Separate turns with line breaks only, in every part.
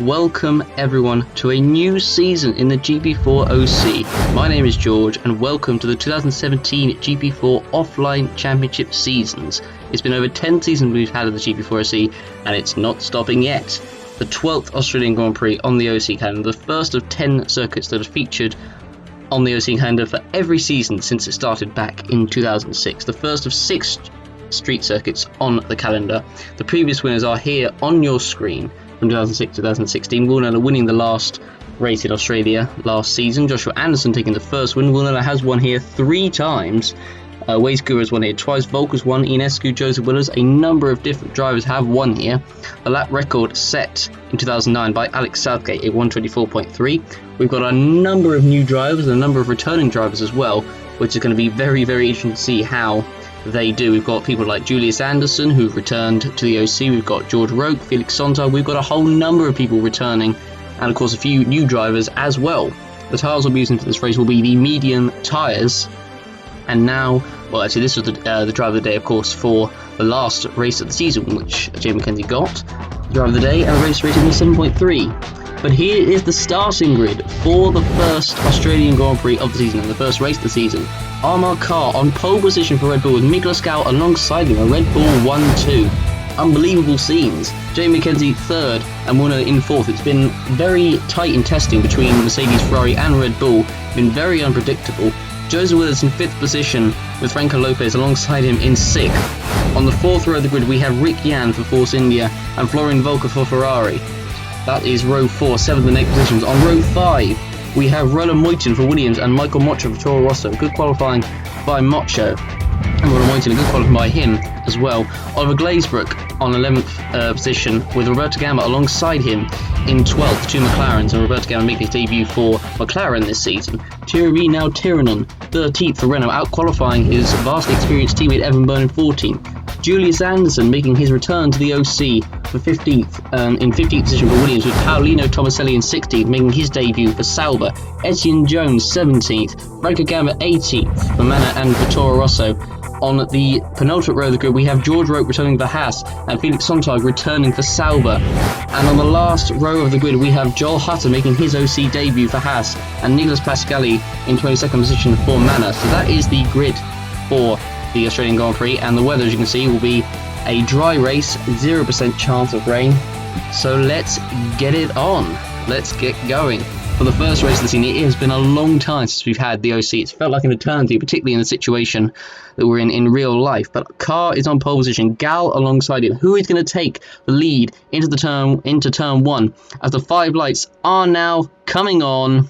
Welcome everyone to a new season in the GP4 OC. My name is George and welcome to the 2017 GP4 Offline Championship seasons. It's been over 10 seasons we've had of the GP4 OC and it's not stopping yet. The 12th Australian Grand Prix on the OC calendar, the first of 10 circuits that are featured on the OC calendar for every season since it started back in 2006. The first of 6 street circuits on the calendar. The previous winners are here on your screen. From 2006 to 2016, Will Knight winning the last race in Australia last season. Joshua Anderson taking the first win. Will Knight has won here 3 times. Waze Guru has won here twice. Volker's won. Ionescu, Joseph Willers, a number of different drivers have won here. The lap record set in 2009 by Alex Southgate, a 124.3. We've got a number of new drivers and a number of returning drivers as well, which is going to be very, very interesting to see how they do. We've got people like Julius Anderson who've returned to the OC. We've got George Roque, Felix Sontag. We've got a whole number of people returning, and of course a few new drivers as well. The tyres we'll be using for this race will be the medium tyres. And now, well, actually, this was the driver of the day, of course, for the last race of the season, which Jamie McKenzie got. The driver of the day, and a race rating of 7.3. But here is the starting grid for the first Australian Grand Prix of the season and the first race of the season. Armagh Carr on pole position for Red Bull with Nicholas Gow alongside him, a Red Bull 1-2. Unbelievable scenes. Jamie McKenzie third and Will Knight in fourth. It's been very tight in testing between Mercedes, Ferrari and Red Bull. Been very unpredictable. Joseph Willers in 5th position with Franco Lopez alongside him in 6th. On the 4th row of the grid we have Rick Yan for Force India and Florian Volker for Ferrari. That is row 4, 7th and 8th positions. On row 5 we have Roland Moyton for Williams and Michael Mocho for Toro Rosso. Good qualifying by Mocho. And Roland Moyton, a good qualifying by him as well. Oliver Glazebrook on 11th position with Roberto Gamma alongside him in 12th. 2 McLarens, and Roberto Gamma making his debut for McLaren this season. Thierry now Tiranen, 13th for Renault, out-qualifying his vastly experienced teammate Evan Byrne in 14th. Julius Anderson making his return to the OC for 15th, in 15th position for Williams, with Paolino Tomaselli in 16th, making his debut for Sauber. Etienne Jones 17th, Franco Gamma 18th for Manor and for Toro Rosso. On the penultimate row of the grid we have George Roque returning for Haas and Felix Sontag returning for Sauber. And on the last row of the grid we have Joel Hutter making his OC debut for Haas and Nicolas Pascali in 22nd position for Manor. So that is the grid for the Australian Grand Prix, and the weather, as you can see, will be a dry race, 0% chance of rain. So let's get it on. Let's get going. For the first race of the season, it has been a long time since we've had the OC. It's felt like an eternity, particularly in the situation that we're in real life. But Carr is on pole position, Gal alongside him. Who is going to take the lead into turn 1 as the 5 lights are now coming on?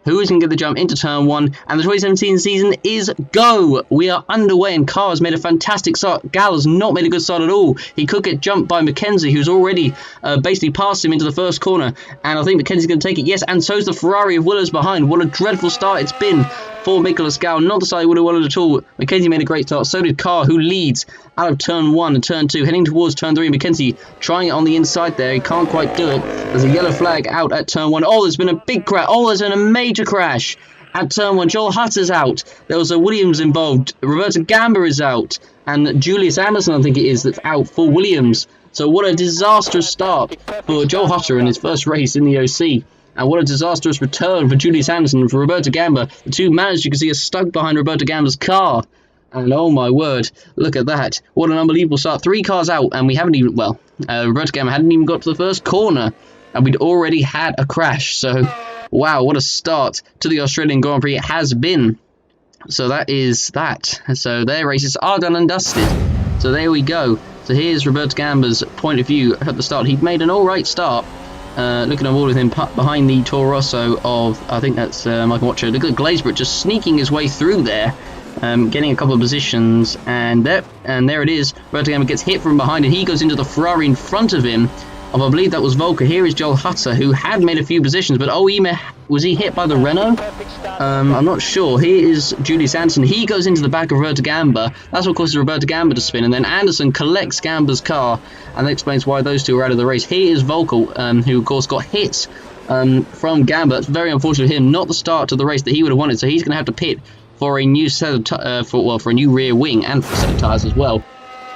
Who is going to get the jump into turn 1? And the 2017 season is go! We are underway and Carr has made a fantastic start. Gal has not made a good start at all. He could get jumped by McKenzie, who's already basically passed him into the first corner. And I think McKenzie's going to take it, yes, and so's the Ferrari of Willers behind. What a dreadful start it's been for Nicholas Gow. Not the start he would have wanted at all. McKenzie made a great start, so did Carr, who leads out of turn 1 and turn 2, heading towards turn 3. McKenzie trying it on the inside there. He can't quite do it. There's a yellow flag out at turn 1. Oh, there's been a big crash. Oh, there's been a major crash at turn 1. Joel Hutter's out. There was a Williams involved. Roberto Gamba is out. And Julius Anderson, I think it is, that's out for Williams. So what a disastrous start for Joel Hutter in his first race in the OC. And what a disastrous return for Julius Anderson and for Roberto Gamba. The two managers, you can see, are stuck behind Roberto Gamba's car. And oh my word, look at that. What an unbelievable start. 3 cars out, and we haven't even, well, Roberto Gamba hadn't even got to the first corner. And we'd already had a crash. So, wow, what a start to the Australian Grand Prix it has been. So that is that. So their races are done and dusted. So there we go. So here's Roberto Gamba's point of view at the start. He'd made an alright start. Looking at all with him behind the Toro Rosso of, I think that's Michael Watcher. Look at Glazebrook just sneaking his way through there, getting a couple of positions, and there it is. Roberto Gamba gets hit from behind, and he goes into the Ferrari in front of him. I believe that was Volker. Here is Joel Hutter, who had made a few positions, but was he hit by the Renault? I'm not sure. Here is Julius Anderson. He goes into the back of Roberto Gamba. That's what causes Roberto Gamba to spin, and then Anderson collects Gamba's car, and that explains why those two are out of the race. Here is Volker, who of course got hit from Gamba. It's very unfortunate for him. Not the start to the race that he would have wanted, so he's going to have to pit for a new set of for a new rear wing and for a set of tyres as well.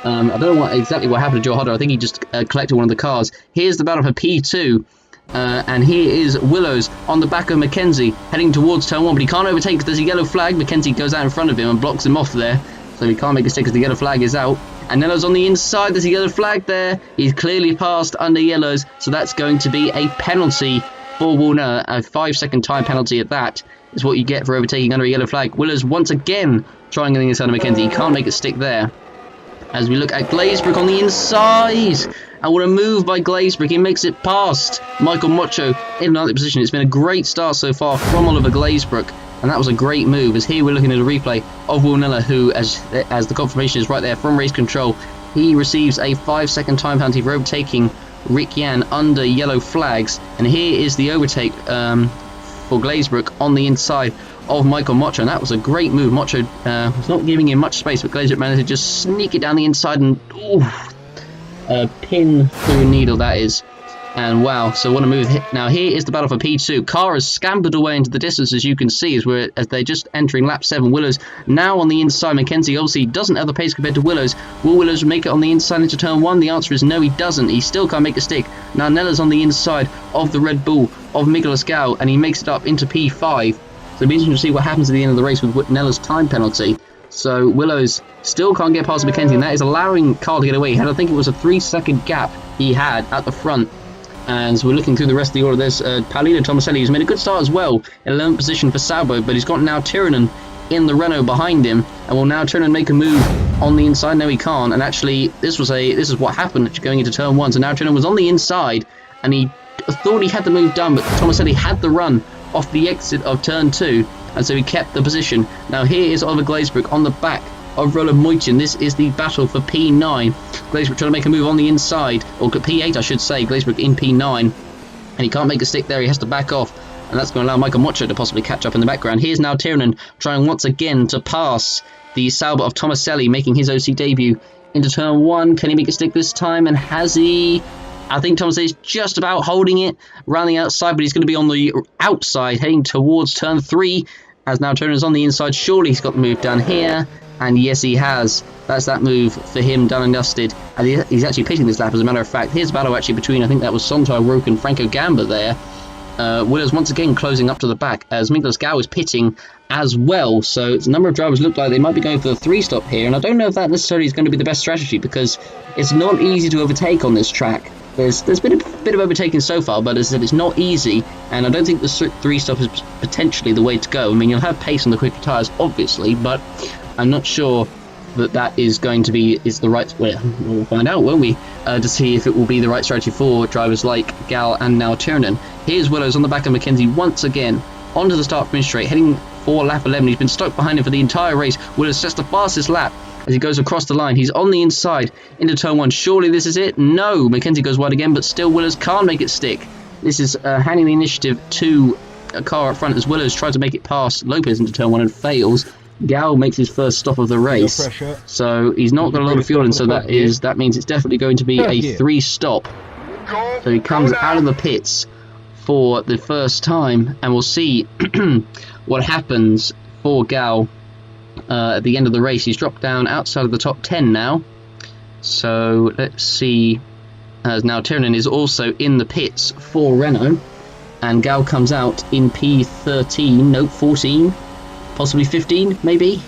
I don't know exactly what happened to Joe Hodder. I think he just collected one of the cars. Here's the battle for P2. And here is Willows on the back of Mackenzie, heading towards turn 1, but he can't overtake because there's a yellow flag. Mackenzie goes out in front of him and blocks him off there, so he can't make a stick because the yellow flag is out. And Nello's on the inside, there's a yellow flag there. He's clearly passed under yellows, so that's going to be a penalty for Warner. A 5-second time penalty at that is what you get for overtaking under a yellow flag. Willows once again trying on the inside of Mackenzie. He can't make it stick there. As we look at Glazebrook on the inside. And what a move by Glazebrook. He makes it past Michael Mocho in another position. It's been a great start so far from Oliver Glazebrook. And that was a great move. As here we're looking at a replay of Will Miller, who, as the confirmation is right there from race control, he receives a 5-second time penalty for overtaking Rick Yan under yellow flags. And here is the overtake for Glazebrook on the inside of Michael Mocho, and that was a great move. Mocho was not giving him much space, but Glazebrook managed to just sneak it down the inside and pin through a needle, that is. And wow, so what a move. Now here is the battle for P2. Car has scampered away into the distance, as you can see, as they're just entering lap 7. Willows now on the inside. Mackenzie obviously doesn't have the pace compared to Willows. Will Willows make it on the inside into turn 1? The answer is no, he doesn't. He still can't make a stick. Now Nella's on the inside of the Red Bull of Nicolas Gal, and he makes it up into P5. So it'll be interesting to see what happens at the end of the race with Nella's time penalty. So Willows still can't get past Mackenzie, and that is allowing Carl to get away. I think it was a 3-second gap he had at the front. And as we're looking through the rest of the order, there's Paolino Tomaselli, who's made a good start as well, in 11th position for Salvo, but he's got now Tiranen in the Renault behind him, and will now Tiranen make a move on the inside? No, he can't. And actually, this is what happened going into turn 1. So now Tiranen was on the inside, and he thought he had the move done, but Tomaselli had the run off the exit of turn 2, and so he kept the position. Now here is Oliver Glazebrook on the back of Roland Moitin. This is the battle for P9. Glazebrook trying to make a move on the inside, or P8 I should say. Glazebrook in P9, and he can't make a stick there. He has to back off, and that's going to allow Michael Mocho to possibly catch up in the background. Here's now Tiranen trying once again to pass the Sauber of Tomaselli, making his OC debut into turn 1. Can he make a stick this time, and has he? I think Tomaselli's just about holding it around the outside, but he's going to be on the outside heading towards turn 3, as now Tiranen's on the inside. Surely he's got the move done here. And yes, he has. That's that move for him, done and dusted. And he's actually pitting this lap, as a matter of fact. Here's a battle actually between, I think that was Sontag, Roque and Franco Gamba there. Willows once again closing up to the back, as Nicolas Gal is pitting as well. So it's a number of drivers look like they might be going for the 3-stop here. And I don't know if that necessarily is going to be the best strategy, because it's not easy to overtake on this track. There's been a bit of overtaking so far, but as I said, it's not easy, and I don't think the 3-stop is potentially the way to go. I mean, you'll have pace on the quicker tyres, obviously, but I'm not sure that is going to be the right way. We'll find out, won't we, to see if it will be the right strategy for drivers like Gal and now Tiranen. Here's Willows on the back of Mackenzie once again, onto the start finish straight, heading for lap 11. He's been stuck behind him for the entire race. Willows sets the fastest lap as he goes across the line. He's on the inside into turn 1. Surely this is it? No, Mackenzie goes wide again, but still Willows can't make it stick. This is handing the initiative to a car up front, as Willows tries to make it past Lopez into turn 1 and fails. Gal makes his first stop of the race, so he's not got a lot of fuel in, so that means it's definitely going to be a 3-stop. So he comes out of the pits for the first time, and we'll see what happens for Gal at the end of the race. He's dropped down outside of the top 10 now, so let's see, as now Tiranen is also in the pits for Renault, and Gal comes out in P13, nope, 14, possibly 15 maybe,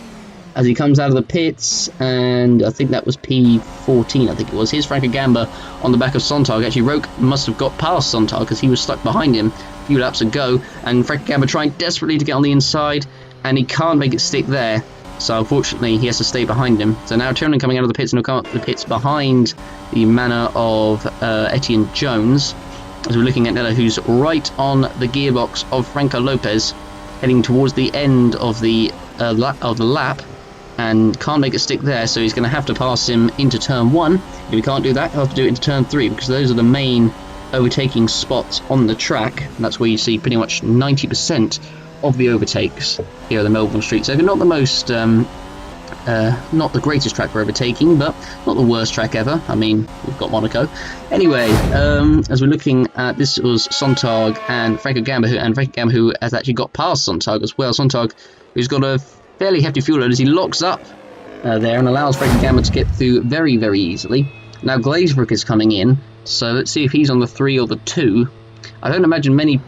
as he comes out of the pits, and I think that was P14, I think it was. Here's Franco Gamba on the back of Sontag. Actually, Roque must have got past Sontag because he was stuck behind him a few laps ago, and Franco Gamba trying desperately to get on the inside, and he can't make it stick there, so unfortunately he has to stay behind him. So now Tiranen coming out of the pits, and the pits behind the manor of Etienne Jones, as we're looking at Nella, who's right on the gearbox of Franco Lopez, heading towards the end of the lap, and can't make it stick there, so he's going to have to pass him into turn 1. If he can't do that, he'll have to do it into turn 3, because those are the main overtaking spots on the track, and that's where you see pretty much 90% of the overtakes here at the Melbourne Street. So not the most not the greatest track for overtaking, but not the worst track ever. I mean, we've got Monaco. Anyway, as we're looking at, this was Sontag and Franco Gamba, who has actually got past Sontag as well. Sontag, who's got a fairly hefty fuel load, as he locks up there and allows Franco Gamma to get through very, very easily. Now Glazebrook is coming in, so let's see if he's on the 3 or the 2. I don't imagine many,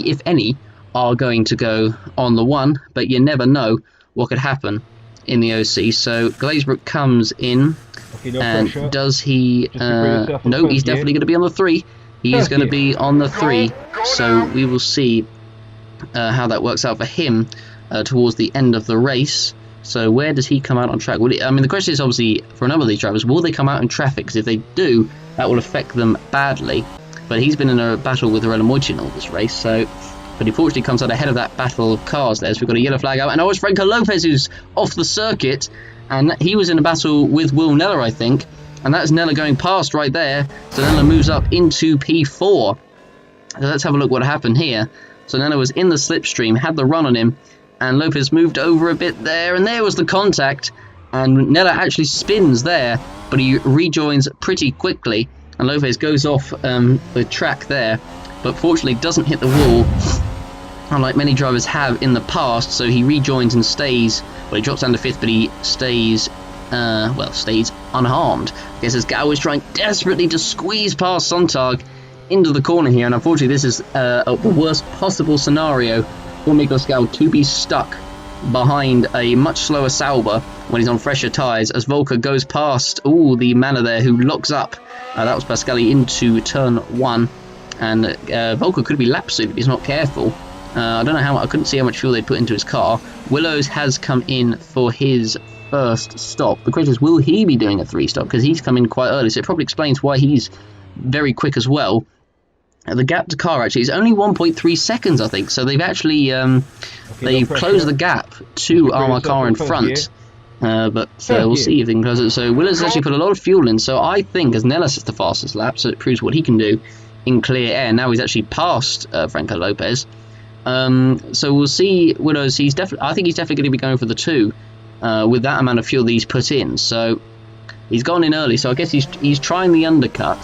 if any, are going to go on the 1, but you never know what could happen in the OC. So Glazebrook comes in,
Okay, no
and
pressure.
does he... no, he's definitely going to be on the 3. He's going to be on the 3, so we will see how that works out for him towards the end of the race. So where does he come out on track? I mean, the question is obviously for a number of these drivers, will they come out in traffic? Because if they do, that will affect them badly. But he's been in a battle with Aurelio Moichin all this race, so... But he fortunately comes out ahead of that battle of cars there. So we've got a yellow flag out. And it's Franco Lopez who's off the circuit. And he was in a battle with Will Nella, I think. And that's Nella going past right there. So Nella moves up into P4. So let's have a look what happened here. So Nella was in the slipstream, had the run on him. And Lopez moved over a bit there. And there was the contact. And Nella actually spins there. But he rejoins pretty quickly. And Lopez goes off the track there. But fortunately doesn't hit the wall, unlike many drivers have in the past, so he rejoins and stays. Well, he drops down to 5th, but he stays, stays unharmed. I guess as Gao is trying desperately to squeeze past Sontag into the corner here, and unfortunately this is the worst possible scenario for Miklos Gao to be stuck behind a much slower Sauber when he's on fresher tyres, as Volker goes past, the manner there who locks up. That was Pascali into turn 1. And Volker could be lapped soon if he's not careful. I don't know how. I couldn't see how much fuel they put into his car. Willows has come in for his first stop. The question is, will he be doing a 3 stop? Because he's come in quite early, so it probably explains why he's very quick as well. The gap to car actually is only 1.3 seconds, I think. So they've actually they've closed the gap to Armor Car in front. But we'll see if they can close it. So Willows has actually put a lot of fuel in. So I think as Nellis is the fastest lap, so it proves what he can do in clear air. Now he's actually passed Franco Lopez. So we'll see Willows. I think he's definitely going to be going for the 2 with that amount of fuel that he's put in. So he's gone in early. So I guess he's trying the undercut.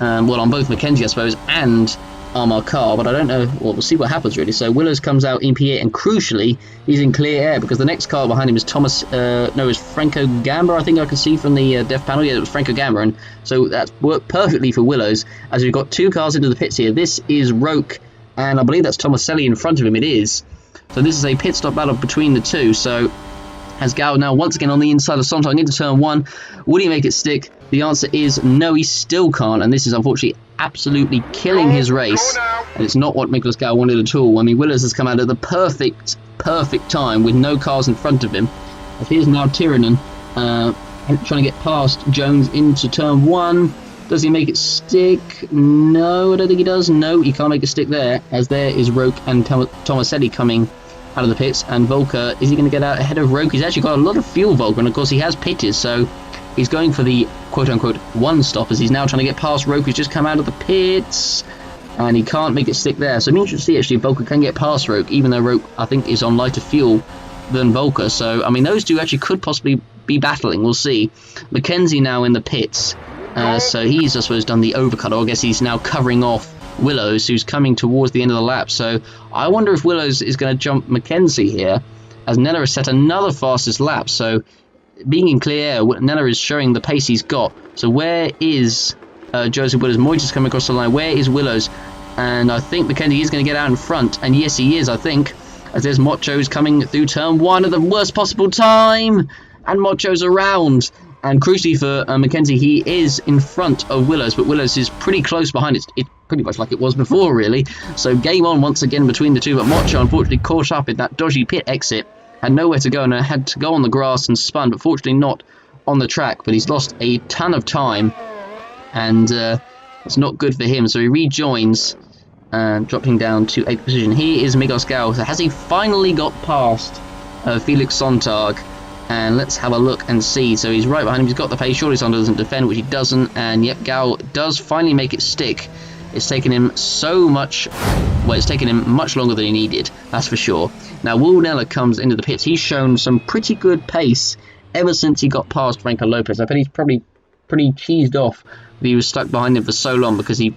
Well, on both Mackenzie, I suppose, and Armor Car, but I don't know. Well, we'll see what happens really. So Willows comes out in P8, and crucially, he's in clear air because the next car behind him is is Franco Gamba. I think I can see from the def panel. Yeah, it was Franco Gamba, and so that's worked perfectly for Willows as we've got 2 cars into the pits here. This is Roque, and I believe that's Tomaselli in front of him. It is. So this is a pit stop battle between the 2. So as Gao now once again on the inside of Sontag into turn 1. Would he make it stick? The answer is no, he still can't, and this is unfortunately absolutely killing his race. And it's not what Miklos Gao wanted at all. I mean, Willows has come out at the perfect time with no cars in front of him. As here's now Tiranen trying to get past Jones into turn 1. Does he make it stick? No, I don't think he does. No, he can't make it stick there, as there is Roque and Tomaselli coming out of the pits. And Volker, is he going to get out ahead of Roque? He's actually got a lot of fuel, Volker, and of course he has pitted, so he's going for the quote-unquote 1 stop, as he's now trying to get past Roque, who's just come out of the pits, and he can't make it stick there. So I'm interested to see, actually, if Volker can get past Roque, even though Roque, I think, is on lighter fuel than Volker. So, I mean, those two actually could possibly be battling. We'll see. Mackenzie now in the pits. So he's, I suppose, done the overcut, or I guess he's now covering off Willows, who's coming towards the end of the lap. So I wonder if Willows is going to jump Mackenzie here, as Nella has set another fastest lap. So being in clear air, Nella is showing the pace he's got. So where is Joseph Willows? Moyes coming across the line. Where is Willows? And I think Mackenzie is going to get out in front. And yes, he is, I think, as there's Mocho's coming through turn 1 at the worst possible time. And Mocho's around. And crucially for Mackenzie, he is in front of Willows, but Willows is pretty close behind. It's pretty much like it was before, really. So game on once again between the two, but Mocho unfortunately caught up in that dodgy pit exit, had nowhere to go, and had to go on the grass and spun, but fortunately not on the track. But he's lost a ton of time, and it's not good for him. So he rejoins, dropping down to 8th position. Here is Miklos Gao. So has he finally got past Felix Sontag? And let's have a look and see. So he's right behind him. He's got the pace. Surely Sontag doesn't defend, which he doesn't. And yep, Gao does finally make it stick. It's taken him so much. Well, it's taken him much longer than he needed. That's for sure. Now, Will Nella comes into the pits. He's shown some pretty good pace ever since he got past Franco Lopez. I bet he's probably pretty cheesed off that he was stuck behind him for so long, because he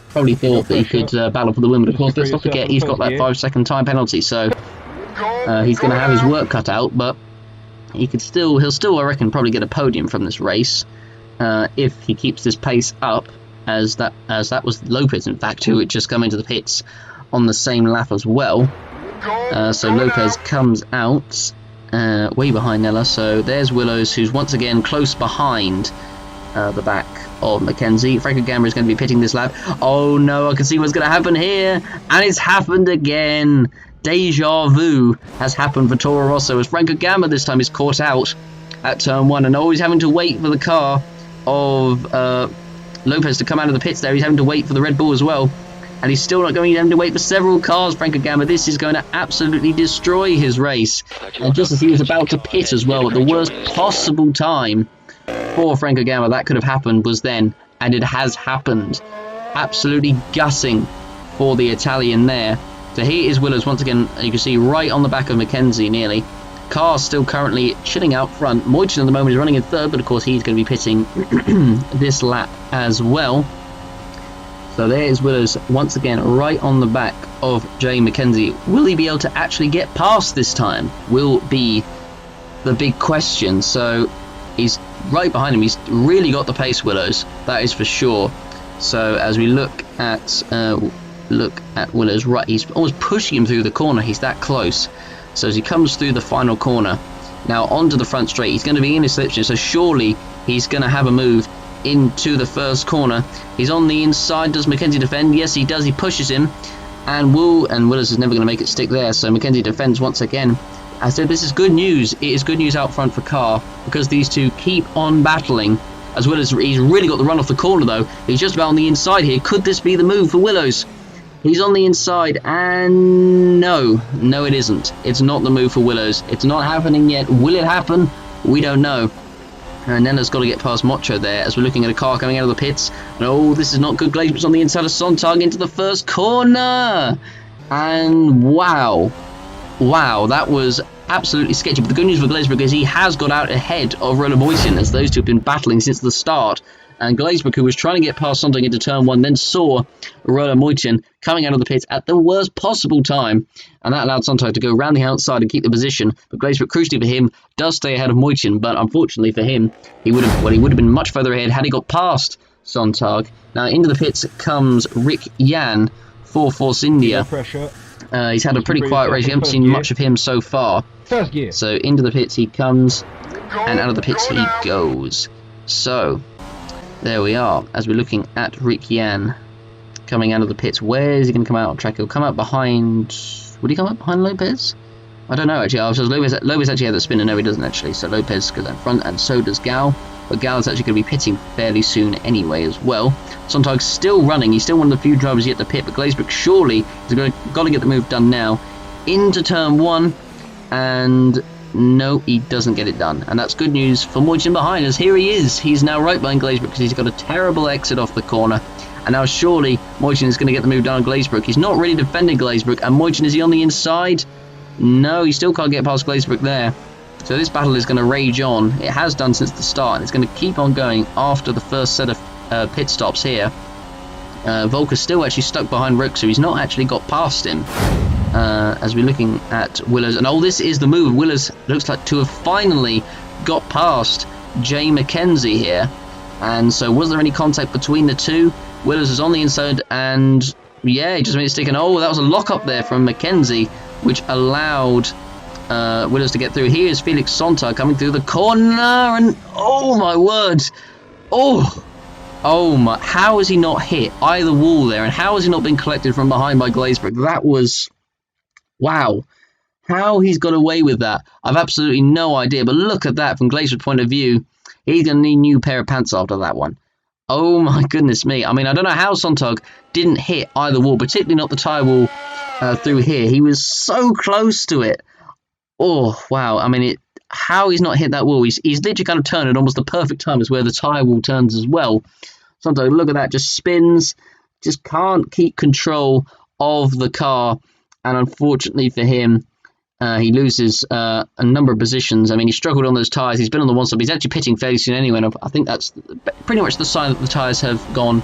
probably thought that he could battle for the win. But of course, let's not forget he's got that 5-second time penalty. So he's going to have his work cut out. But he'll still, I reckon, probably get a podium from this race if he keeps this pace up, as that was Lopez, in fact, who had just come into the pits on the same lap as well. So Lopez comes out way behind Nella. So there's Willows, who's once again close behind the back of Mackenzie. Franco Gamma is going to be pitting this lap. Oh no, I can see what's going to happen here, and it's happened again. Deja vu has happened for Toro Rosso, as Franco Gamma this time is caught out at turn 1, and always having to wait for the car of Lopez to come out of the pits there. He's having to wait for the Red Bull as well, and he's still not going. He's having to wait for several cars. Franco Gamma, this is going to absolutely destroy his race, and just as he was about to pit as well at the worst possible time for Franco Gamma that could have happened was then, and it has happened. Absolutely gutting for the Italian there. So here is Willows once again, you can see right on the back of Mackenzie nearly. Car still currently chilling out front. Moichin at the moment is running in third, but of course he's going to be pitting this lap as well. So there is Willows once again right on the back of Jay Mackenzie. Will he be able to actually get past this time? Will be the big question. So he's right behind him. He's really got the pace, Willows, that is for sure. So as we look at Willows, right, he's almost pushing him through the corner. He's that close. So as he comes through the final corner, now onto the front straight, he's going to be in his slipstream, so surely he's going to have a move into the first corner. He's on the inside. Does Mackenzie defend? Yes, he does. He pushes him, and Willows is never going to make it stick there, so Mackenzie defends once again. I said this is good news. It is good news out front for Carr, because these two keep on battling. As Willows, he's really got the run off the corner though. He's just about on the inside here. Could this be the move for Willows? He's on the inside, and no it isn't. It's not the move for Willows. It's not happening yet. Will it happen? We don't know. And Nella's got to get past Mocho there as we're looking at a car coming out of the pits. And oh, this is not good. Glazebrug's on the inside of Sontag into the first corner. And wow, that was absolutely sketchy. But the good news for Glazebrug is he has got out ahead of Roland Moichin, as those two have been battling since the start. And Glazebrug, who was trying to get past Sontag into turn 1, then saw Roland Moichin coming out of the pits at the worst possible time, and that allowed Sontag to go around the outside and keep the position. But Glazebrug, crucially for him, does stay ahead of Moichin, but unfortunately for him, he would have been much further ahead had he got past Sontag. Now into the pits comes Rick Yan for Force India. He's had a pretty quiet race. You haven't seen much of him so far. So into the pits he comes, and out of the pits he goes. So there we are, as we're looking at Rick Yan coming out of the pits. Where is he going to come out on track? He'll come out behind... Would he come out behind Lopez? I don't know, actually. Lopez actually had the spinner. No, he doesn't, actually. So Lopez goes out front, and so does Gal. But Gal is actually going to be pitting fairly soon anyway as well. Sontag's still running. He's still one of the few drivers yet to pit, but Glazebrug surely has got to get the move done now. Into turn 1, and... no, he doesn't get it done, and that's good news for Moichin behind us. Here he is. He's now right behind Glazebrug because he's got a terrible exit off the corner, and now surely Moichin is going to get the move done on Glazebrug. He's not really defending Glazebrug, and Moichin, is he on the inside? No, he still can't get past Glazebrug there. So this battle is going to rage on. It has done since the start, and it's going to keep on going after the first set of pit stops here. Volker's still actually stuck behind Rook, so he's not actually got past him. As we're looking at Willows, and oh, this is the move. Willows looks like to have finally got past Jay Mackenzie here, and so was there any contact between the two? Willows is on the inside, and yeah, he just made it stick, and oh, that was a lock up there from Mackenzie, which allowed Willows to get through. Here is Felix Sontag coming through the corner, and oh my word, oh my, how has he not hit either wall there, and how has he not been collected from behind by Glazebrug? That was... wow, how he's got away with that, I've absolutely no idea. But look at that from Glazebrug's point of view. He's going to need a new pair of pants after that one. Oh my goodness me. I mean, I don't know how Sontag didn't hit either wall, particularly not the tyre wall through here. He was so close to it. Oh, wow. I mean, how he's not hit that wall. He's literally kind of turned at almost the perfect time is where the tyre wall turns as well. Sontag, look at that, just spins, just can't keep control of the car. And unfortunately for him, he loses a number of positions. I mean, he struggled on those tyres. He's been on the one stop. He's actually pitting fairly soon anyway. And I think that's pretty much the sign that the tyres have gone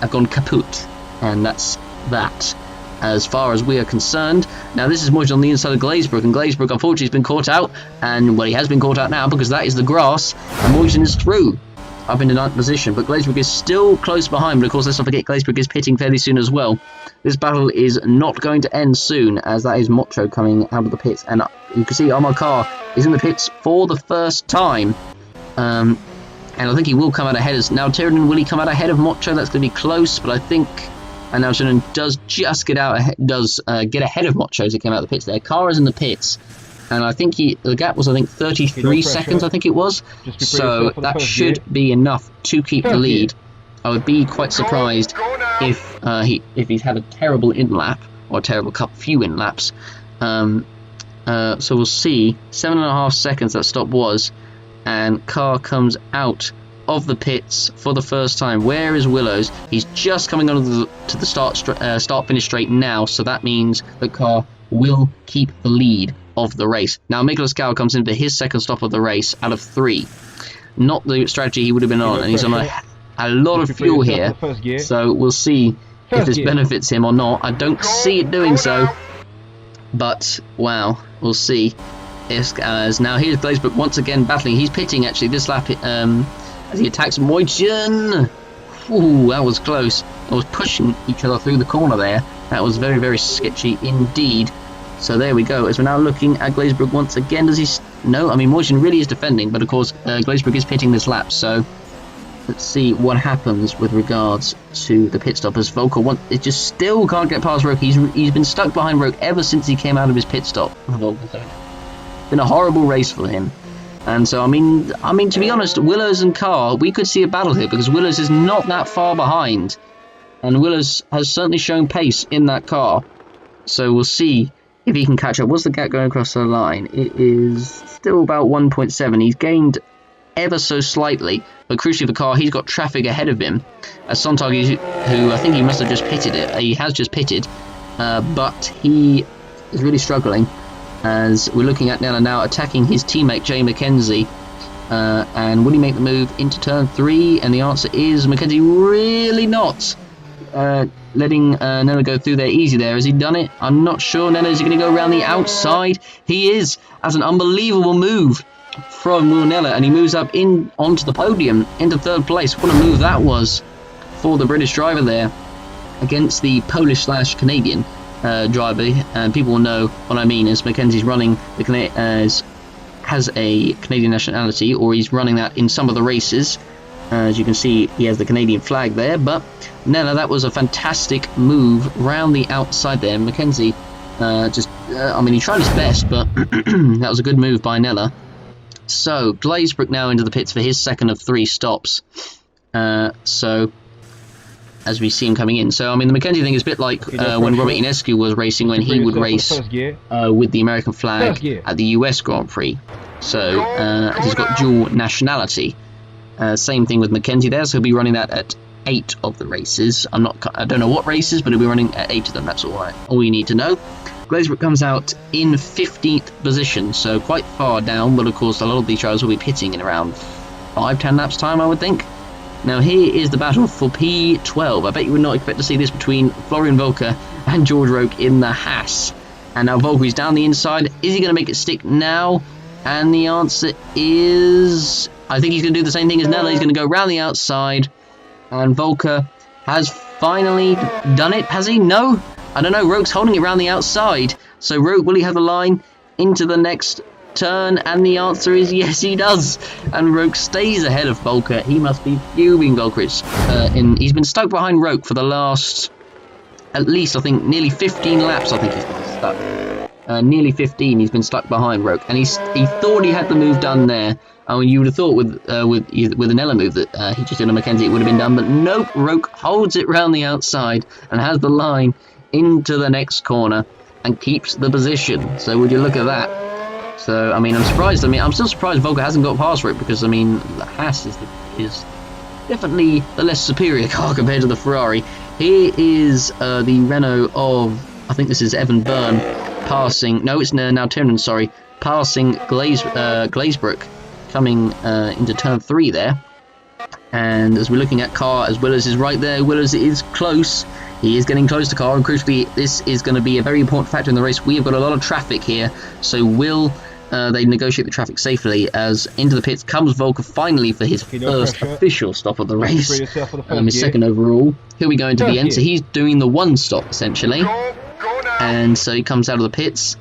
kaput. And that's that. as far as we are concerned. Now this is Moyton on the inside of Glazebrook, and Glazebrook unfortunately has been caught out, and well, he has been caught out now because that is the grass, and Moyton is through up into 9th position, but Glazebrook is still close behind. But of course, let's not forget Glazebrook is pitting fairly soon as well. This battle is not going to end soon, as that is Mocho coming out of the pits, and you can see Omar Carr is in the pits for the first time. And I think he will come out ahead. Now Tiernan, will he come out ahead of Mocho? That's going to be close, but I think now Tiernan does just get out ahead, get ahead of Mocho as he came out of the pits there. Carr is in the pits. And I think the gap was, 33 seconds, I think it was. So that should be enough to keep the lead. I would be quite surprised if he's had a terrible in-lap, or a terrible few in-laps. So we'll see. 7.5 seconds that stop was. And Carr comes out of the pits for the first time. Where is Willows? He's just coming on to the start-finish straight now. So that means that Carr will keep the lead of the race. Now Nicholas Gow comes in for his second stop of the race out of 3. Not the strategy he would have been on, and he's on a lot of fuel here, so we'll see if this benefits him or not. I don't see it doing so, but wow, we'll see. As now here's Glazebrook once again battling. He's pitting actually this lap as he attacks Moyton. Ooh, that was close. I was pushing each other through the corner there. That was very, very sketchy indeed. So there we go, as we're now looking at Glazebrook once again. Does he... No, I mean, Moyton really is defending, but of course, Glazebrook is pitting this lap, so let's see what happens with regards to the pit stop, as Volker it just still can't get past Roke. He's been stuck behind Roke ever since he came out of his pit stop. It's been a horrible race for him. And so, I mean, to be honest, Willows and Carr, we could see a battle here, because Willows is not that far behind, and Willows has certainly shown pace in that car. So we'll see if he can catch up. What's the gap going across the line? It is still about 1.7. He's gained ever so slightly, but crucially for Carr, he's got traffic ahead of him. As Sontag, who I think he must have just pitted it. He has just pitted, but he is really struggling. As we're looking at Nella now attacking his teammate Jay McKenzie. And will he make the move into turn 3? And the answer is McKenzie really not. Letting Nella go through there easy there. Has he done it? I'm not sure. Nella, is he going to go around the outside? He is. That's an unbelievable move from Will Nella, and he moves up onto the podium into 3rd place. What a move that was for the British driver there against the Polish/Canadian driver. And people will know what I mean, as Mackenzie's running has a Canadian nationality, or he's running that in some of the races. As you can see, he has the Canadian flag there, but Nella, that was a fantastic move round the outside there. Mackenzie I mean, he tried his best, but that was a good move by Nella. So, Glazebrook now into the pits for his second of 3 stops. So, as we see him coming in. So, I mean, the Mackenzie thing is a bit like when Robert Inescu was racing, when he would race with the American flag at the US Grand Prix. So, he's got dual nationality. Same thing with Mackenzie there, so he'll be running that at 8 of the races. I don't know what races, but he'll be running at 8 of them. That's all you need to know. Glazebrook comes out in 15th position, so quite far down, but of course a lot of these drivers will be pitting in around 5-10 laps time, I would think. Now here is the battle for P12. I bet you would not expect to see this between Florian Volker and George Roke in the Haas. And now Volker is down the inside. Is he going to make it stick now? And the answer is... I think he's going to do the same thing as Nella. He's going to go round the outside. And Volker has finally done it. Has he? No? I don't know. Roke's holding it round the outside. So Roke, will he have the line into the next turn? And the answer is yes, he does. And Roke stays ahead of Volker. He must be fuming, Volker. He's been stuck behind Roke for the last, at least, I think, nearly 15 laps. I think he's been stuck. Nearly 15 he's been stuck behind Roke. And he thought he had the move done there. I mean, you would have thought with an Ella move that he just did on Mackenzie it would have been done, but nope, Roke holds it round the outside and has the line into the next corner and keeps the position. So would you look at that? So, I mean, I'm surprised. I mean, I'm still surprised Volker hasn't got past Roke, because, I mean, the Haas is definitely the less superior car compared to the Ferrari. Here is the Renault of, I think this is Evan Byrne, passing, no, it's now Tiernan, sorry, passing Glazebrook, coming into turn 3 there. And as we're looking at Carr, as Willows is right there, Willows is close. He is getting close to Carr, and crucially, this is going to be a very important factor in the race. We have got a lot of traffic here, so will they negotiate the traffic safely? As into the pits comes Volker finally for his first official stop of the race, his second overall. He'll be going to the end, so he's doing the one stop essentially, and so he comes out of the pits.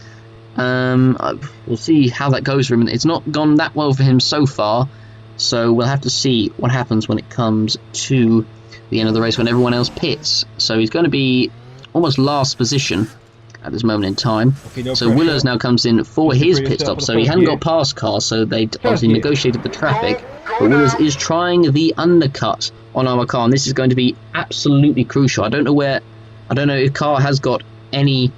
We'll see how that goes for him. It's not gone that well for him so far, so we'll have to see what happens when it comes to the end of the race when everyone else pits. So he's going to be almost last position at this moment in time. So Willows now comes in for his pit stop. So he hadn't got past Carr, so they obviously negotiated the traffic. But Willows is trying the undercut on our car, and this is going to be absolutely crucial. I don't know if Carr has got any,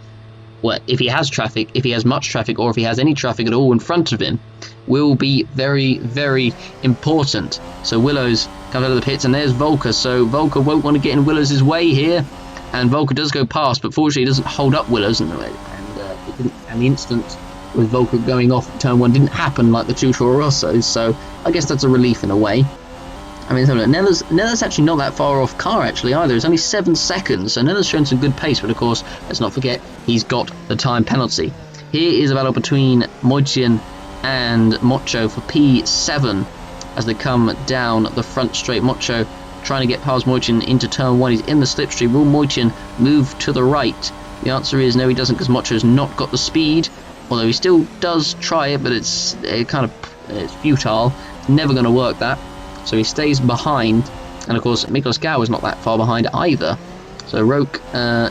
well, if he has traffic, if he has much traffic, or if he has any traffic at all in front of him, will be very, very important. So Willows comes out of the pits, and there's Volker. So Volker won't want to get in Willows' way here, and Volker does go past, but fortunately he doesn't hold up Willows, and the instant with Volker going off turn 1 didn't happen like the two Toro Rossos, so I guess that's a relief in a way. I mean, Nella's actually not that far off Carr actually either. It's only 7 seconds, so Nella's shown some good pace, but of course, let's not forget, he's got the time penalty. Here is a battle between Moitian and Mocho for P7 as they come down the front straight. Mocho trying to get past Moitian into turn 1. He's in the slipstream. Will Moitian move to the right? The answer is no, he doesn't, because Mocho's not got the speed, although he still does try it, but it's futile. It's never going to work, that. So he stays behind, and of course Miklos Gau is not that far behind either. So Roke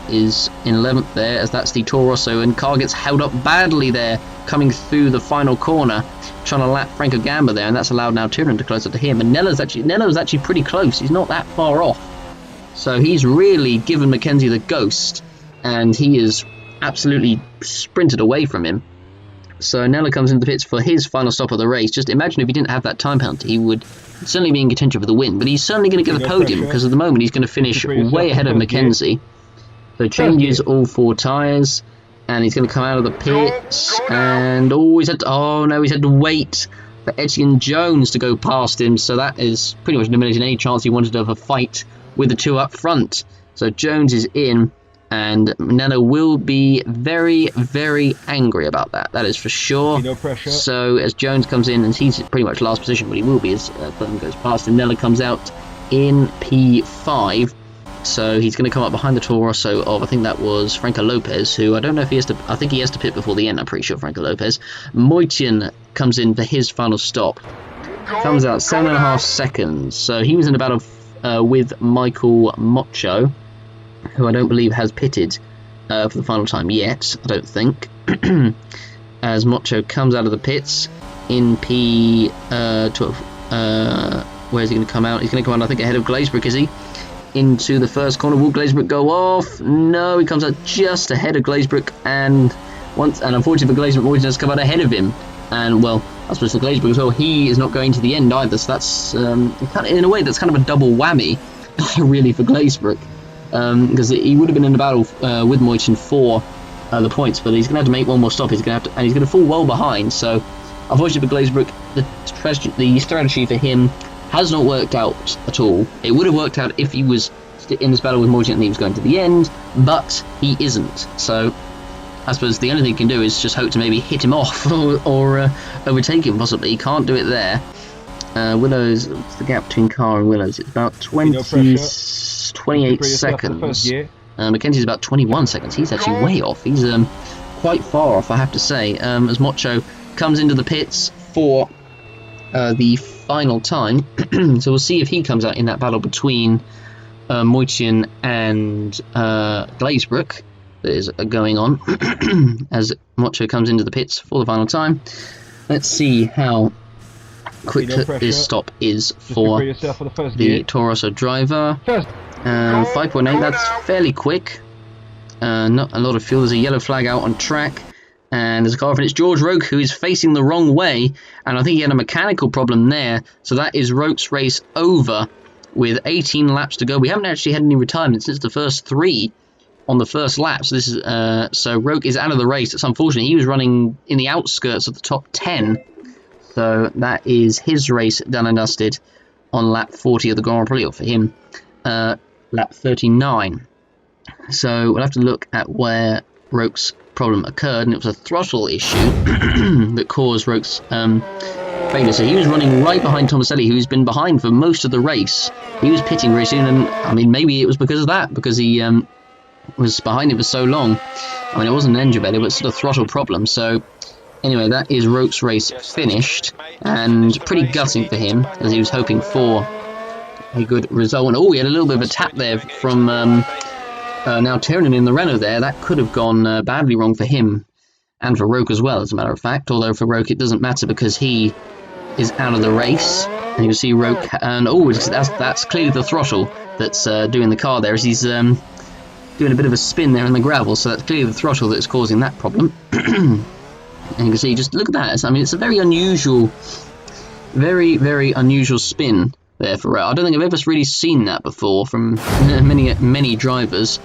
is in 11th there, as that's the Toro Rosso, and Carr gets held up badly there, coming through the final corner, trying to lap Franco Gamba there, and that's allowed now Tyrion to closer to him. And Nello's actually pretty close, he's not that far off. So he's really given Mackenzie the ghost, and he is absolutely sprinted away from him. So Nella comes into the pits for his final stop of the race. Just imagine if he didn't have that time penalty, he would certainly be in contention for the win. But he's certainly going to get the podium, because at the moment he's going to finish way ahead of Mackenzie. So changes all 4 tyres, and he's going to come out of the pits. And he's had to wait for Etienne Jones to go past him. So that is pretty much eliminating any chance he wanted of a fight with the 2 up front. So Jones is in. And Nella will be very, very angry about that. That is for sure. No pressure. So as Jones comes in, and he's pretty much last position, but he will be as Button goes past, and Nella comes out in P5. So he's going to come up behind the Toro Rosso of, I think that was Franco Lopez, who I don't know if he has to, I think he has to pit before the end, I'm pretty sure, Franco Lopez. Moitian comes in for his final stop. Comes out 7.5 seconds. So he was in a battle with Michael Mocho, who I don't believe has pitted for the final time yet, I don't think. As Mocho comes out of the pits in P12. Where's he going to come out? He's going to come out, I think, ahead of Glazebrook, is he? Into the first corner. Will Glazebrook go off? No, he comes out just ahead of Glazebrook, and unfortunately for Glazebrook, Moitian has come out ahead of him. And, well, I suppose for Glazebrook as well, he is not going to the end either, so that's, in a way, that's kind of a double whammy, really, for Glazebrook. Because he would have been in the battle with Moitian for the points, but he's going to have to make one more stop. He's going to fall well behind. So, unfortunately for Glazebrook, the strategy for him has not worked out at all. It would have worked out if he was in this battle with Moitian and he was going to the end, but he isn't. So, I suppose the only thing he can do is just hope to maybe hit him off or overtake him. Possibly, he can't do it there. Willows, what's the gap between Carr and Willows? It's about 28 seconds. Mackenzie's about 21 seconds. He's actually way off. He's quite far off, I have to say. As Mocho comes into the pits for the final time. So we'll see if he comes out in that battle between Moitian and Glazebrook that is going on. As Mocho comes into the pits for the final time. Let's see how quick this stop is for the Toro Rosso driver. 5.8, that's fairly quick. Not a lot of fuel. There's a yellow flag out on track, and there's a car and it's George Roke, who is facing the wrong way, and I think he had a mechanical problem there, so that is Roke's race over with 18 laps to go. We haven't actually had any retirement since the first 3 on the first lap, so this is so Roke is out of the race. It's unfortunate. He was running in the outskirts of the top 10. So that is his race done and dusted on lap 40 of the Grand Prix for him. Lap 39. So we'll have to look at where Roke's problem occurred, and it was a throttle issue that caused Roke's failure. So he was running right behind Tomaselli, who's been behind for most of the race. He was pitting very soon, and I mean, maybe it was because of that, because he was behind him for so long. I mean, it wasn't an engine failure, but sort of throttle problem. So anyway, that is Roke's race finished, and pretty gutting for him, as he was hoping for a good result. And oh, he had a little bit of a tap there from now Tiernan in the Renault there. That could have gone badly wrong for him, and for Roke as well, as a matter of fact. Although for Roke it doesn't matter, because he is out of the race. And you can see Roke, and oh, that's clearly the throttle that's doing the car there, as he's doing a bit of a spin there in the gravel. So that's clearly the throttle that's causing that problem. And you can see, just look at that. I mean, it's a very unusual, very, very unusual spin there for Roke. I don't think I've ever really seen that before from many drivers,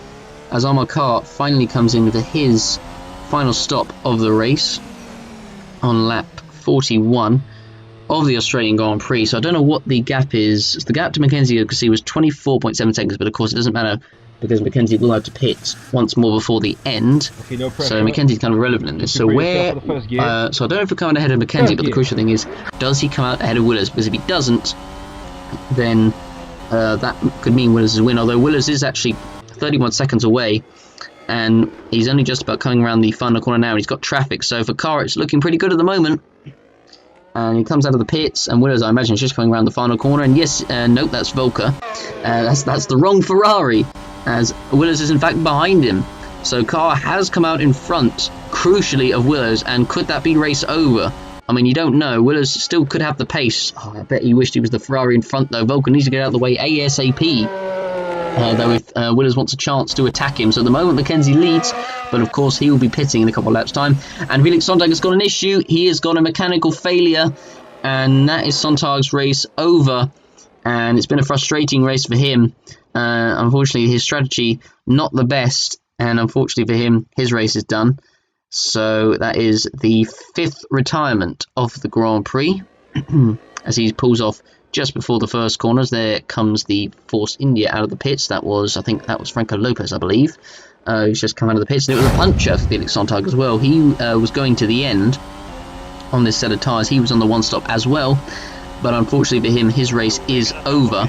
as Armand Carr finally comes in for his final stop of the race on lap 41 of the Australian Grand Prix. So I don't know what the gap is. The gap to Mackenzie, you can see, was 24.7 seconds, but of course it doesn't matter, because Mackenzie will have to pit once more before the end. Okay, no pressure. So Mackenzie's kind of irrelevant in this. So where? So I don't know if we're coming ahead of Mackenzie, but the crucial thing is, does he come out ahead of Willers? Because if he doesn't, then that could mean Willers' win. Although Willers is actually 31 seconds away, and he's only just about coming around the final corner now, and he's got traffic. So for Carr, it's looking pretty good at the moment. And he comes out of the pits, and Willers, I imagine, is just coming around the final corner. And yes, nope, that's Volker. That's the wrong Ferrari, as Willers is in fact behind him. So Carr has come out in front, crucially, of Willers, and could that be race over? I mean, you don't know. Willers still could have the pace. Oh, I bet he wished he was the Ferrari in front, though. Volker needs to get out of the way ASAP. Though if Willers wants a chance to attack him. So at the moment, Mackenzie leads, but of course he will be pitting in a couple of laps' time. And Felix Sontag has got an issue. He has got a mechanical failure, and that is Sontag's race over. And it's been a frustrating race for him. Unfortunately, his strategy not the best, and unfortunately for him, his race is done. So that is the 5th retirement of the Grand Prix, as he pulls off just before the first corners. There comes the Force India out of the pits. I think that was Franco Lopez, I believe. He's just come out of the pits, and it was a puncher for Felix Sontag as well. He was going to the end on this set of tyres. He was on the one stop as well, but unfortunately for him, his race is over.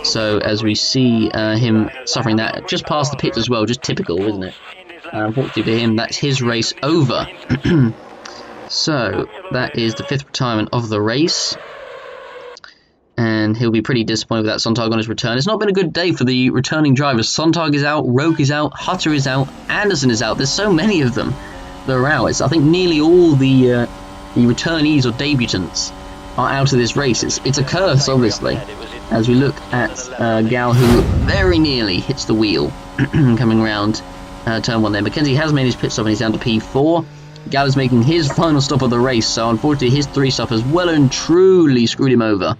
So as we see him suffering that just past the pits as well, just typical, isn't it? Unfortunately for him, that's his race over. So that is the 5th retirement of the race, and he'll be pretty disappointed with that. Sontag on his return. It's not been a good day for the returning drivers. Sontag is out, Roke is out, Hutter is out, Anderson is out. There's so many of them that are out. I think nearly all the returnees or debutants are out of this race. It's a curse, obviously, as we look at Gal, who very nearly hits the wheel coming round turn 1 there. Mackenzie has made his pit stop, and he's down to P4. Gal is making his final stop of the race, so unfortunately his 3-stop has well and truly screwed him over.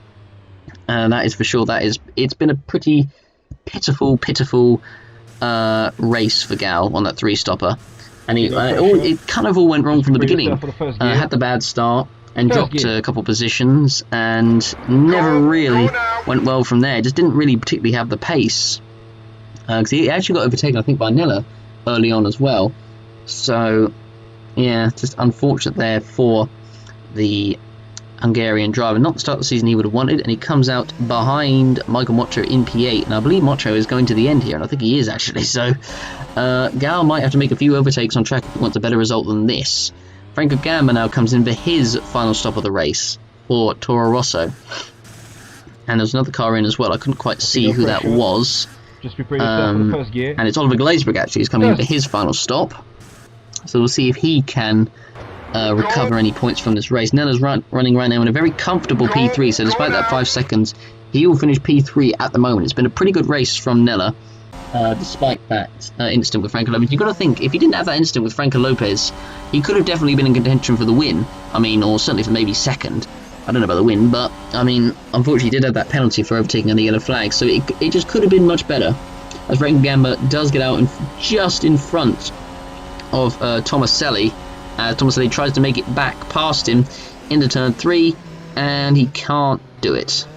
That is for sure. It's been a pretty pitiful race for Gal on that 3-stopper, and it kind of all went wrong from the beginning. Had the bad start and dropped a couple positions, and never really went well from there. Just didn't really particularly have the pace, because he actually got overtaken, I think, by Nella early on as well. So yeah, just unfortunate there for the Hungarian driver. Not the start of the season he would have wanted, and he comes out behind Michael Motro in P8, and I believe Motro is going to the end here, and I think he is actually. So Gal might have to make a few overtakes on track if he wants a better result than this. Franco Gamba now comes in for his final stop of the race for Toro Rosso, and there's another car in as well. I couldn't quite see who that was. Just prepare yourself for the first gear. And it's Oliver Glazebrook actually who's coming in for his final stop, so we'll see if he can recover any points from this race. Nella's running right now in a very comfortable P3, so despite that 5 seconds, he will finish P3 at the moment. It's been a pretty good race from Nella, despite that incident with Franco Lopez. You've got to think, if he didn't have that incident with Franco Lopez, he could have definitely been in contention for the win. I mean, or certainly for maybe second. I don't know about the win, but I mean, unfortunately, he did have that penalty for overtaking on the yellow flag, so it just could have been much better. As Franco Gamba does get out just in front of Tomaselli. Tomaselli tries to make it back past him into turn 3, and he can't do it. So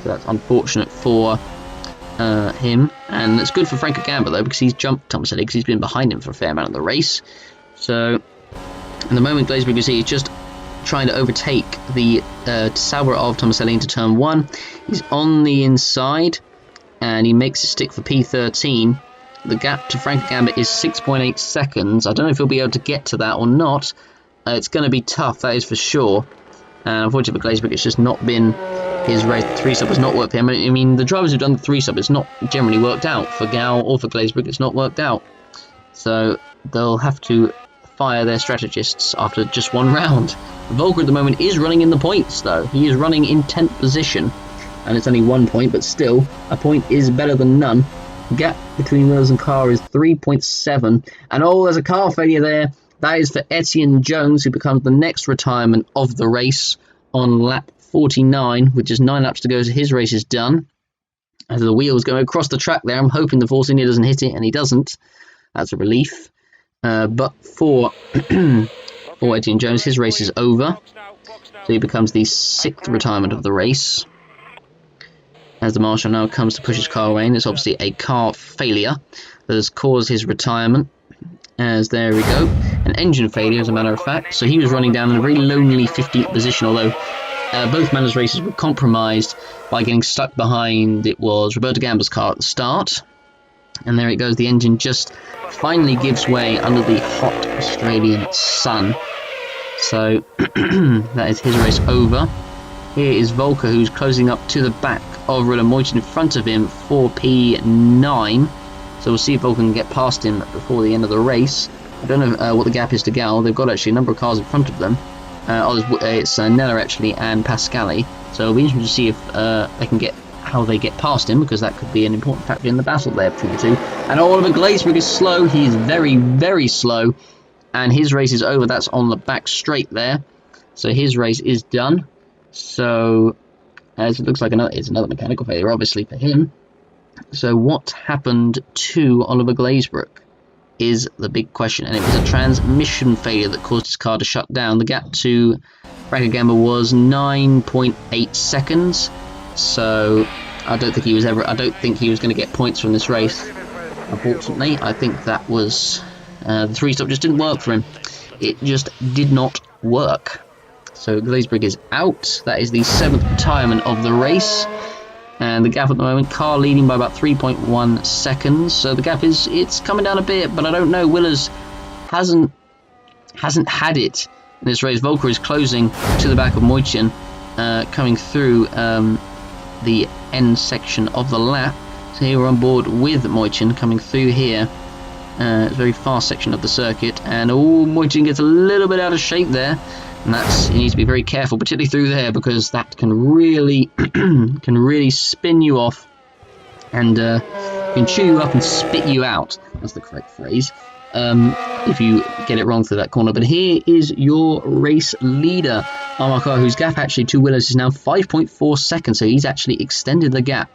that's unfortunate for him, and it's good for Franco Gamba though, because he's jumped Tomaselli, because he's been behind him for a fair amount of the race. So at the moment, Glazebrook is here, he's just trying to overtake the Sauber of Tomaselli into turn 1. He's on the inside, and he makes a stick for P13. The gap to Franco Gamba is 6.8 seconds. I don't know if he'll be able to get to that or not. It's going to be tough, that is for sure. Unfortunately for Glazebrook, it's just not been his race. The 3-stop has not worked for him. I mean, the drivers who've done the 3-stop, it's not generally worked out. For Gal or for Glazebrook, it's not worked out. So they'll have to fire their strategists after just one round. Volker at the moment is running in the points, though. He is running in 10th position, and it's only 1 point, but still, a point is better than none. The gap between Willows and Carr is 3.7, and oh, there's a car failure there. That is for Etienne Jones, who becomes the next retirement of the race on lap 49, with just 9 laps to go, so his race is done. As the wheels go across the track there, I'm hoping the Force India doesn't hit it, and he doesn't. That's a relief. But for Etienne Jones, his race is over, so he becomes the 6th retirement of the race. As the marshal now comes to push his car away, and it's obviously a car failure that has caused his retirement. As there we go, an engine failure as a matter of fact, so he was running down in a very lonely 15th position, although both Manors races were compromised by getting stuck behind, it was Roberto Gamba's car at the start. And there it goes, the engine just finally gives way under the hot Australian sun. So that is his race over. Here is Volker, who's closing up to the back of Rilla Moyton in front of him for P9. So we'll see if Volker can get past him before the end of the race. I don't know what the gap is to Gal. They've got actually a number of cars in front of them. It's Nella actually and Pascali. So it'll be interesting to see if they can get how they get past him, because that could be an important factor in the battle there between the two. And Oliver Glazebrook is slow. He's very, very slow. And his race is over. That's on the back straight there. So his race is done. So as it looks like it's another mechanical failure, obviously, for him. So what happened to Oliver Glazebrook is the big question, and it was a transmission failure that caused his car to shut down. The gap to Franco Gamba was 9.8 seconds, so I don't think he was going to get points from this race. Unfortunately, I think that was the 3-stop just didn't work for him. It just did not work. So Glazebrook is out. That is the 7th retirement of the race. And the gap at the moment, Carr leading by about 3.1 seconds. So the gap it's coming down a bit, but I don't know. Willers hasn't had it in this race. Volker is closing to the back of Moyton, coming through the end section of the lap. So here we're on board with Moyton coming through here. It's a very fast section of the circuit, and Moyton gets a little bit out of shape there. And he needs to be very careful, particularly through there, because that can really spin you off and can chew you up and spit you out. That's the correct phrase. If you get it wrong through that corner. But here is your race leader, Amarkar, whose gap actually to Willows is now 5.4 seconds. So he's actually extended the gap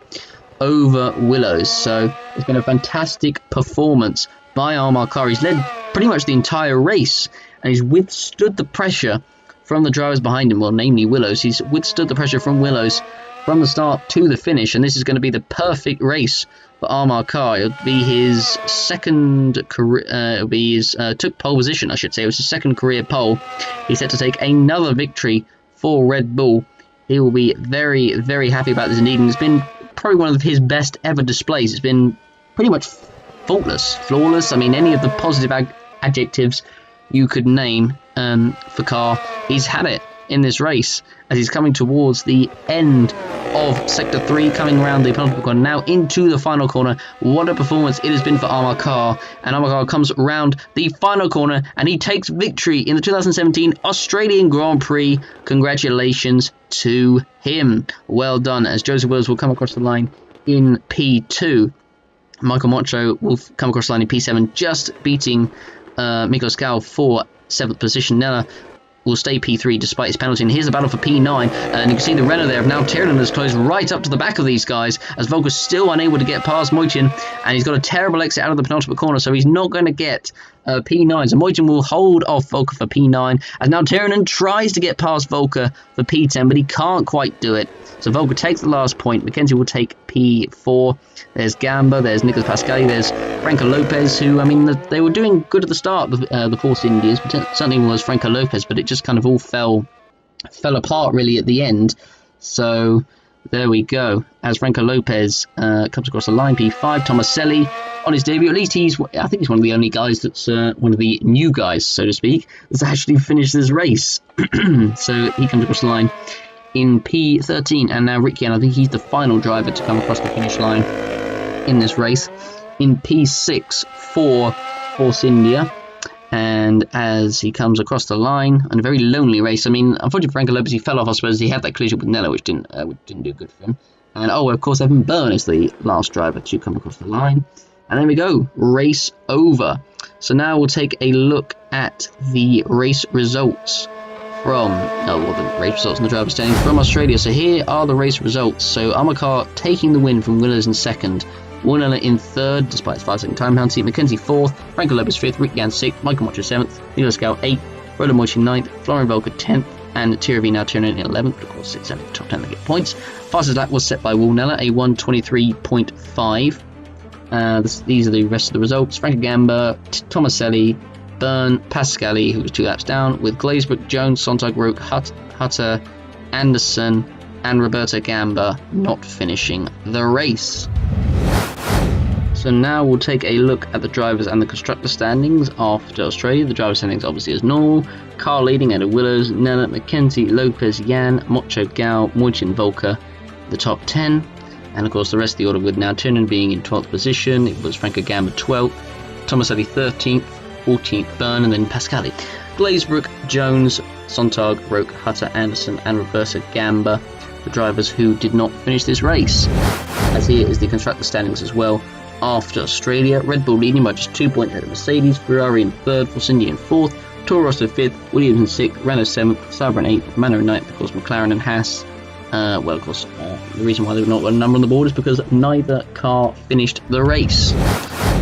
over Willows. So it's been a fantastic performance by Amarkar. He's led pretty much the entire race, and he's withstood the pressure from the drivers behind him, well, namely Willows. He's withstood the pressure from Willows from the start to the finish, and this is going to be the perfect race for Amarkar. It'll be his second career, took pole position, I should say. It was his second career pole. He's set to take another victory for Red Bull. He will be very, very happy about this indeed, and it's been probably one of his best ever displays. It's been pretty much faultless, flawless. I mean, any of the positive adjectives you could name for Carr, he's had it in this race as he's coming towards the end of Sector 3, coming around the penultimate corner, now into the final corner. What a performance it has been for Amarkar, and Amarkar comes round the final corner and he takes victory in the 2017 Australian Grand Prix. Congratulations to him. Well done, as Joseph Wills will come across the line in P2. Michael Mocho will come across the line in P7, just beating Miklos Gal for 7th position. Nella will stay P3 despite his penalty. And here's the battle for P9. And you can see the Renault there of now Tiernan has closed right up to the back of these guys as Volker's still unable to get past Moitin. And he's got a terrible exit out of the penultimate corner, so he's not going to get P9. So Moitin will hold off Volker for P9. As now Tiernan tries to get past Volker for P10, but he can't quite do it. So Volker takes the last point. Mackenzie will take P4. There's Gamba, there's Nicolas Pascali, there's Franco Lopez, who, I mean, they were doing good at the start, the Force Indias, but certainly was Franco Lopez, but it just kind of all fell apart really at the end. So there we go. As Franco Lopez comes across the line, P5, Tomaselli on his debut. At least I think he's one of the only guys that's one of the new guys, so to speak, that's actually finished this race. So he comes across the line in P13, and now Ricciardo, I think he's the final driver to come across the finish line in this race, in P6 for Force India. And as he comes across the line, and a very lonely race. I mean, unfortunately, Franco Lopez, he fell off. I suppose he had that collision with Nello, which didn't do good for him. And of course, Evan Byrne is the last driver to come across the line. And there we go, race over. So now we'll take a look at the race results the race results and the driver standing from Australia. So here are the race results. So Amakar taking the win from Willers in second, Warnella in third despite his 5-second time penalty, Mackenzie fourth, Franco Lopez fifth, Rick Yan sixth, Michael Mocher seventh, Nicolas Scout eighth, Roland Moichin ninth, Florian Volker 10th, and Thierry now Tiernan in 11th. Of course, it's only the top 10 that get points. Fastest lap was set by Warnella, a 1:23.5. These are the rest of the results. Franco Gamba, Tomaselli, Byrne, Pascali, who was 2 laps down, with Glazebrook, Jones, Sontag, Rook, Hutter, Anderson, and Roberto Gamba not finishing the race. So now we'll take a look at the drivers and the constructor standings after Australia. The driver standings obviously as normal. Carl leading out of Willows, Nella, Mackenzie, Lopez, Yan, Mocho, Gao, Moichin, Volker, the top 10. And of course the rest of the order with now Tiernan being in 12th position. It was Franco Gamba 12th, Tomaselli 13th, 14th Byrne, and then Pascali. Glazebrook, Jones, Sontag, Roke, Hutter, Anderson, and Roberto Gamba, the drivers who did not finish this race. As here is the constructor standings as well. After Australia, Red Bull leading by just 2 points ahead of Mercedes, Ferrari in third, Force India in fourth, Toro Rosso fifth, Williams in sixth, Renault seventh, Sauber in eighth, Manor in ninth, of course McLaren and Haas. The reason why they would not got a number on the board is because neither car finished the race.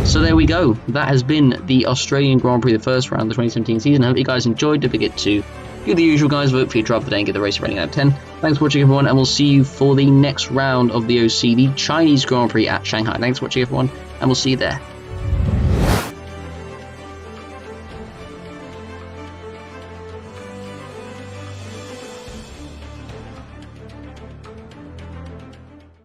So there we go. That has been the Australian Grand Prix, the first round of the 2017 season. I hope you guys enjoyed. Don't forget to do the usual, guys. Vote for your driver of the day and get the race rating out of 10. Thanks for watching, everyone, and we'll see you for the next round of the OC, the Chinese Grand Prix at Shanghai. Thanks for watching, everyone, and we'll see you there.